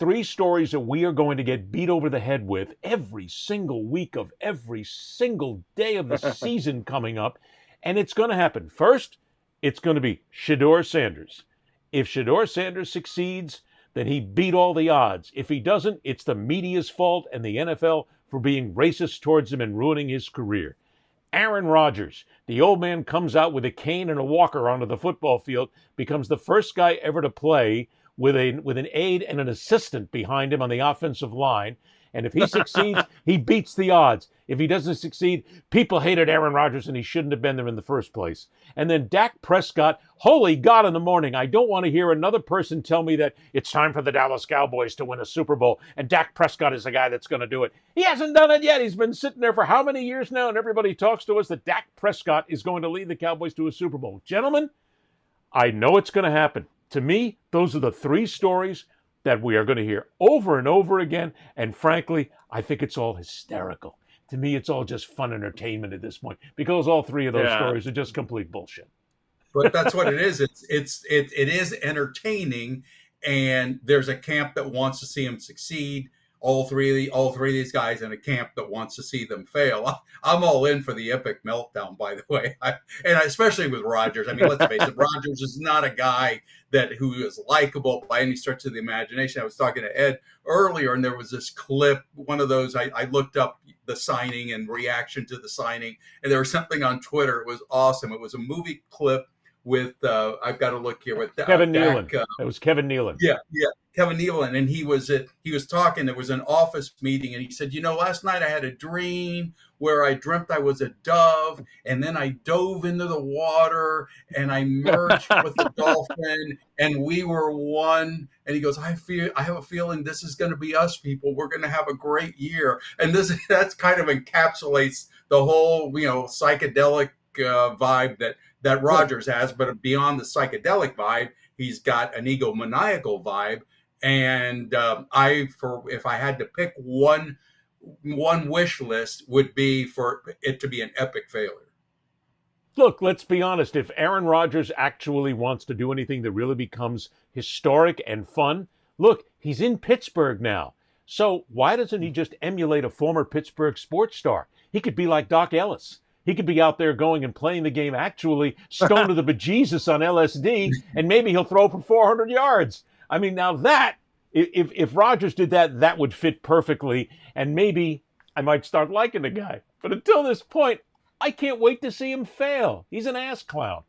three stories that we are going to get beat over the head with every single week of every single day of the season coming up. And it's going to happen. First, it's going to be Shedeur Sanders. If Shedeur Sanders succeeds, then he beat all the odds. If he doesn't, it's the media's fault and the NFL for being racist towards him and ruining his career. Aaron Rodgers, the old man comes out with a cane and a walker onto the football field, becomes the first guy ever to play with an aide and an assistant behind him on the offensive line. And if he succeeds, he beats the odds. If he doesn't succeed, people hated Aaron Rodgers and he shouldn't have been there in the first place. And then Dak Prescott, holy God in the morning, I don't want to hear another person tell me that it's time for the Dallas Cowboys to win a Super Bowl and Dak Prescott is the guy that's going to do it. He hasn't done it yet. He's been sitting there for how many years now? And everybody talks to us that Dak Prescott is going to lead the Cowboys to a Super Bowl. Gentlemen, I know it's going to happen. To me, those are the three stories that we are going to hear over and over again. And frankly, I think it's all hysterical. To me, it's all just fun entertainment at this point because all three of those stories are just complete bullshit. But that's what it is. It is entertaining, and there's a camp that wants to see him succeed. All three of these guys in a camp that wants to see them fail. I'm all in for the epic meltdown, by the way, and especially with Rodgers. I mean, let's face it, Rodgers is not a guy who is likable by any stretch of the imagination. I was talking to Ed earlier, and there was this clip, one of those. I looked up the signing and reaction to the signing, and there was something on Twitter. It was awesome. It was a movie clip with I've got to look here with Kevin Nealon. It was Kevin Nealon. Yeah. Kevin Nealon, and he was talking. There was an office meeting, and he said, last night I had a dream where I dreamt I was a dove, and then I dove into the water, and I merged with the dolphin, and we were one. And he goes, I have a feeling this is going to be us, people. We're going to have a great year, and that's kind of encapsulates the whole psychedelic vibe that Rodgers has, but beyond the psychedelic vibe, he's got an egomaniacal vibe. And if I had to pick one wish list, would be for it to be an epic failure. Look, let's be honest. If Aaron Rodgers actually wants to do anything that really becomes historic and fun, look, he's in Pittsburgh now. So why doesn't he just emulate a former Pittsburgh sports star? He could be like Doc Ellis. He could be out there going and playing the game actually stoned to the bejesus on LSD, and maybe he'll throw for 400 yards. I mean, now that, if Rodgers did that, that would fit perfectly, and maybe I might start liking the guy. But until this point, I can't wait to see him fail. He's an ass clown.